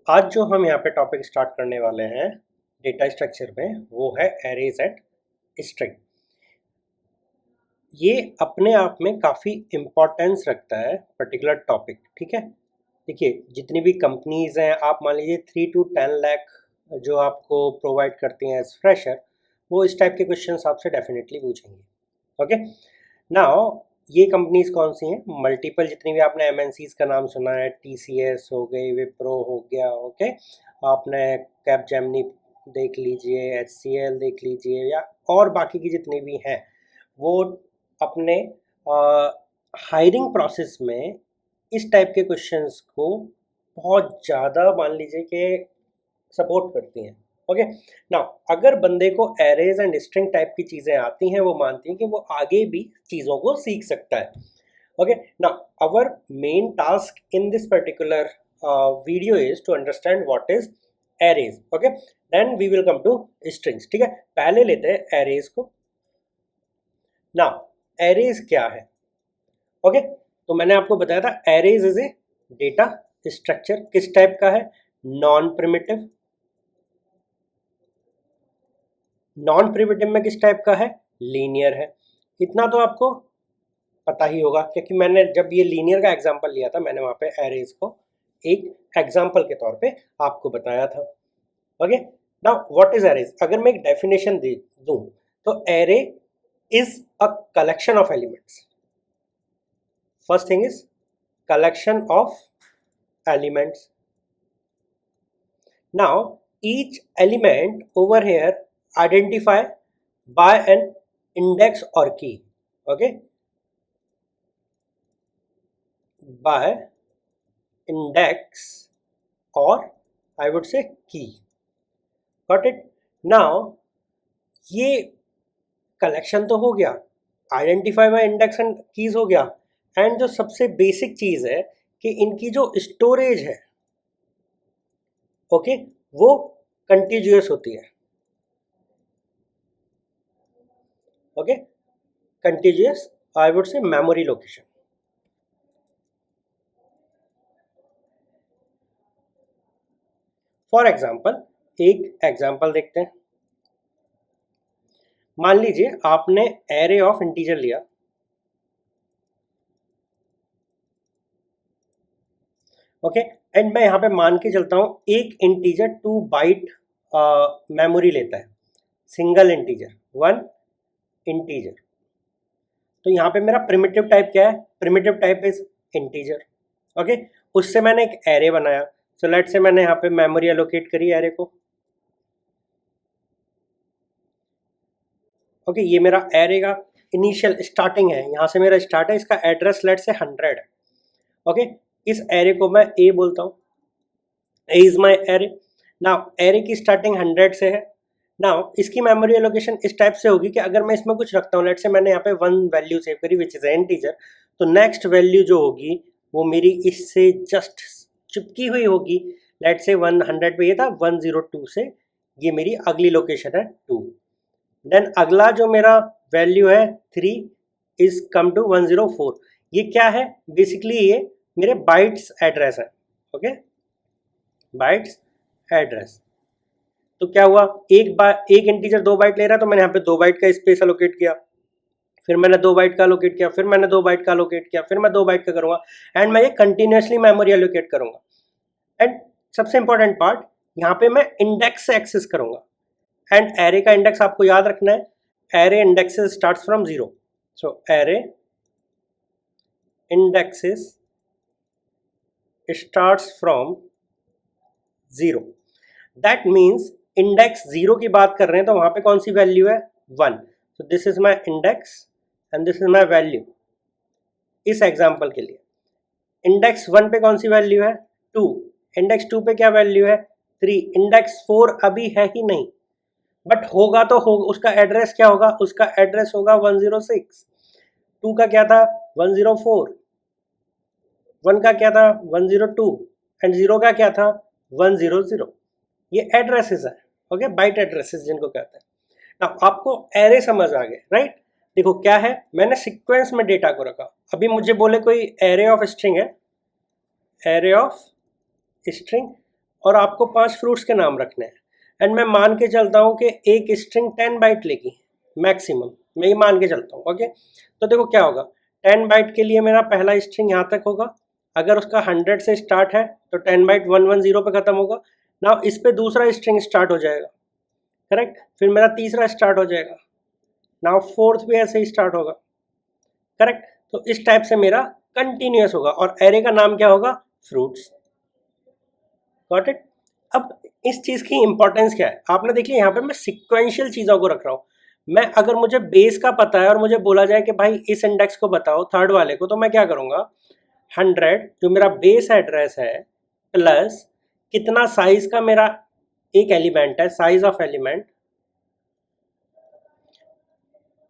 आज जो हम यहाँ पे टॉपिक स्टार्ट करने वाले हैं डेटा स्ट्रक्चर में, वो है एरेज एंड स्ट्रिंग। ये अपने आप में काफ़ी इम्पोर्टेंस रखता है पर्टिकुलर टॉपिक, ठीक है। देखिए, जितनी भी कंपनीज हैं, आप मान लीजिए 3 to 10 लाख जो आपको प्रोवाइड करती हैं एज फ्रेशर, वो इस टाइप के क्वेश्चंस आपसे डेफिनेटली पूछेंगे। ओके, नाउ ये कंपनीज कौन सी हैं? मल्टीपल, जितनी भी आपने एमएनसीज का नाम सुना है, टीसीएस हो गई, विप्रो हो गया, ओके, आपने कैपजेमिनी देख लीजिए, एचसीएल देख लीजिए, या और बाकी की जितनी भी हैं, वो अपने हायरिंग प्रोसेस में इस टाइप के क्वेश्चंस को बहुत ज़्यादा मान लीजिए कि सपोर्ट करती हैं। ओके, नाउ अगर बंदे को एरेज एंड स्ट्रिंग टाइप की चीज़ें आती हैं, वो मानती हैं कि वो आगे भी चीज़ों को सीख सकता है। Okay, now our main task in this particular video is to understand what is arrays. Okay, then we will come to strings. ठीक है, पहले लेते हैं एरेज को। नाउ एरेज क्या है? ओके, तो मैंने आपको बताया था arrays is a data structure. किस टाइप का है? Non primitive. नॉन प्रिमिटिव में किस टाइप का है? लीनियर है। इतना तो आपको पता ही होगा, क्योंकि मैंने जब ये लीनियर का एग्जांपल लिया था, मैंने वहाँ पे एरेज को एक एग्जांपल के तौर पे आपको बताया था। Okay, now what is arrays? अगर मैं एक डेफिनेशन दे दूं तो array is a collection of elements. First thing is collection of elements. Now each element over here identify by an index or key. Okay, by index or I would say key. Got it? Now ये collection तो हो गया, identify bye index and keys हो गया, and जो सबसे basic चीज है कि इनकी जो स्टोरेज है, ओके, वो कंटिन्यूअस होती है। Okay, continuous, I would say memory location. For example, एक एग्जांपल देखते हैं। मान लीजिए आपने एरे ऑफ इंटीजर लिया, ओके, एंड मैं यहाँ पे मान के चलता हूँ एक इंटीजर 2 बाइट मेमोरी लेता है, सिंगल इंटीजर, 1 इंटीजर। तो यहाँ पे मेरा प्रिमिटिव टाइप क्या है? Primitive type is integer. Okay, उससे मैंने एक एरे बनाया। सो लेट से मैंने यहाँ पे मेमोरी एलोकेट करी एरे को। ओके, ये मेरा एरे का इनिशियल स्टार्टिंग है, यहाँ से मेरा स्टार्ट है, इसका एड्रेस लेट से 100 है। ओके, इस एरे को मैं ए बोलता हूँ, A is my array. Now array की स्टार्टिंग 100 से है। नाउ इसकी मेमोरी एलोकेशन इस टाइप से होगी कि अगर मैं इसमें कुछ रखता हूँ, लेट से मैंने यहाँ पे 1 वैल्यू सेव करी विच इज इंटीजर, तो नेक्स्ट वैल्यू जो होगी वो मेरी इससे जस्ट चिपकी हुई होगी। लेट से 100 पे ये था, 102 से ये मेरी अगली लोकेशन है 2। देन अगला जो मेरा वैल्यू है 3 इज कम टू 104। ये क्या है? बेसिकली ये मेरे बाइट्स एड्रेस है। Okay, bytes address. तो क्या हुआ, एक इंटीजर 2 बाइट ले रहा है, तो मैंने यहाँ पे 2 बाइट का स्पेस अलोकेट किया, फिर मैंने 2 बाइट का अलोकेट किया, फिर मैंने 2 बाइट का अलोकेट किया, फिर मैं 2 बाइट का करूंगा, एंड मैं ये कंटिन्यूसली मेमोरी अलोकेट करूंगा। एंड सबसे इंपॉर्टेंट पार्ट, यहाँ पे मैं इंडेक्स से एक्सेस करूंगा, एंड एरे का इंडेक्स आपको याद रखना है, array indexes starts from 0। So array indexes starts from 0। That means index 0 की बात कर रहे हैं, तो वहां पे कौन सी वैल्यू है? 1। So this is my index and this is my value. इस एग्जाम्पल के लिए इंडेक्स 1 पे कौन सी वैल्यू है? 2। इंडेक्स 2 पे क्या वैल्यू है? 3। इंडेक्स 4 अभी है ही नहीं, बट होगा तो होगा। उसका एड्रेस क्या होगा? उसका एड्रेस होगा 106। 2 का क्या था? 104। 1 का क्या था? 102। एंड 0 का क्या था? 100। ये एड्रेसेस है। ओके, बाइट एड्रेसेस जिनको कहते हैं। अब आपको एरे समझ आ गए, राइट? देखो क्या है, मैंने सीक्वेंस में डेटा को रखा। अभी मुझे बोले कोई एरे ऑफ स्ट्रिंग है, एरे ऑफ स्ट्रिंग, और आपको 5 फ्रूट्स के नाम रखने हैं, एंड मैं मान के चलता हूँ कि एक स्ट्रिंग 10 बाइट लेगी मैक्सिमम, मैं ये मान के चलता हूँ। ओके, तो देखो क्या होगा, 10 बाइट के लिए मेरा पहला स्ट्रिंग यहाँ तक होगा, अगर उसका 100 से स्टार्ट है तो 10 बाइट 110 पे ख़त्म होगा। नाउ इस पे दूसरा स्ट्रिंग स्टार्ट हो जाएगा, करेक्ट, फिर मेरा तीसरा स्टार्ट हो जाएगा, नाउ फोर्थ भी ऐसे ही स्टार्ट होगा, करेक्ट। तो इस टाइप से मेरा कंटिन्यूअस होगा और एरे का नाम क्या होगा, फ्रूट्स। Got it. अब इस चीज़ की इंपॉर्टेंस क्या है, आपने देखिए यहाँ पे मैं सिक्वेंशियल चीज़ों को रख रहा हूँ। मैं अगर मुझे बेस का पता है और मुझे बोला जाए कि भाई इस इंडेक्स को बताओ थर्ड वाले को, तो मैं क्या करूँगा, 100 जो मेरा बेस एड्रेस है प्लस कितना साइज का मेरा एक एलिमेंट है, साइज ऑफ एलिमेंट,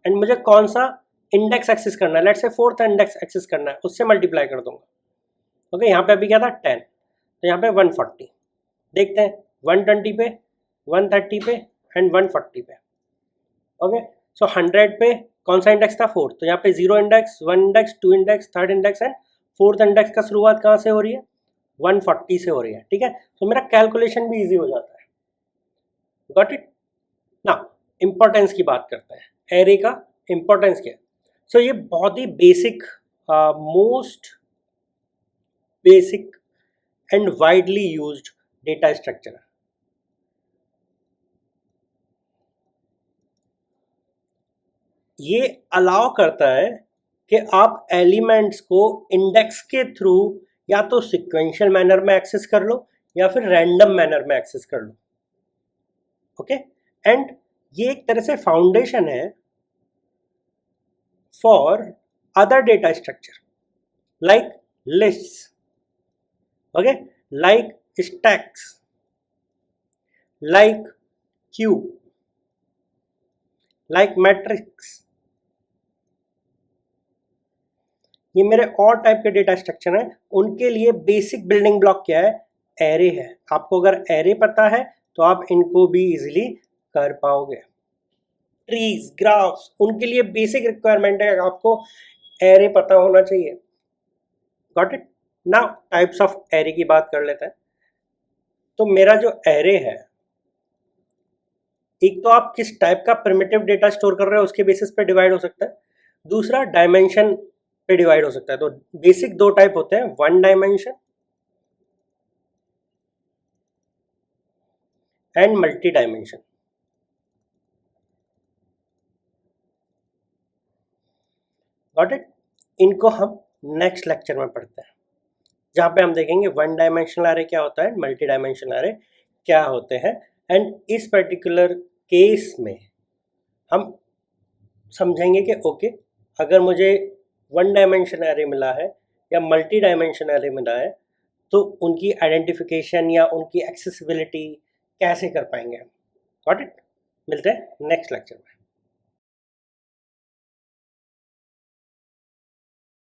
एंड मुझे कौन सा इंडेक्स एक्सेस करना है, let's say fourth index access करना है, उससे मल्टीप्लाई कर दूंगा। ओके, यहाँ पे अभी क्या था 10, तो यहाँ पे 140, देखते हैं 120 पे, 130 पे एंड 140 पे। ओके, सो 100 पे कौन सा इंडेक्स था, फोर्थ, तो यहाँ पे 0 index, 1 index, 2 index, third index and fourth index का शुरुआत कहाँ से हो रही है, 140 से हो रही है, ठीक है। तो मेरा कैलकुलेशन भी इजी हो जाता है। Got it. ना इंपॉर्टेंस की बात करते हैं, एरे का इंपॉर्टेंस क्या है। सो ये बहुत ही basic, most basic and widely used data structure है। ये अलाउ करता है कि आप एलिमेंट्स को इंडेक्स के थ्रू या तो सिक्वेंशियल मैनर में एक्सेस कर लो या फिर रैंडम मैनर में एक्सेस कर लो। ओके, एंड ये एक तरह से फाउंडेशन है for other data structure like lists, okay, like stacks, like Q, like matrix. ये मेरे और टाइप के डेटा स्ट्रक्चर हैं, उनके लिए बेसिक बिल्डिंग ब्लॉक क्या है, एरे है। आपको अगर एरे पता है तो आप इनको भी इजीली कर पाओगे। ट्रीज, ग्राफ्स, उनके लिए बेसिक रिक्वायरमेंट है आपको एरे पता होना चाहिए। Got it. Now types of array की बात कर लेते हैं। तो मेरा जो एरे है, एक तो आप किस टाइप का प्रिमिटिव डेटा स्टोर कर रहे हो उसके बेसिस पे डिवाइड हो सकता है, दूसरा डायमेंशन पे डिवाइड हो सकता है। तो बेसिक दो टाइप होते हैं, one dimension and multi dimension. Got it. इनको हम नेक्स्ट लेक्चर में पढ़ते हैं, जहाँ पे हम देखेंगे वन डायमेंशनल एरे क्या होता है, मल्टी डायमेंशनल एरे क्या होते हैं। एंड इस पर्टिकुलर केस में हम समझेंगे कि ओके, अगर मुझे वन डायमेंशन एरे मिला है या मल्टी डायमेंशन एरे मिला है तो उनकी आइडेंटिफिकेशन या उनकी एक्सेसिबिलिटी कैसे कर पाएंगे हम। Got it. मिलते हैं नेक्स्ट लेक्चर में।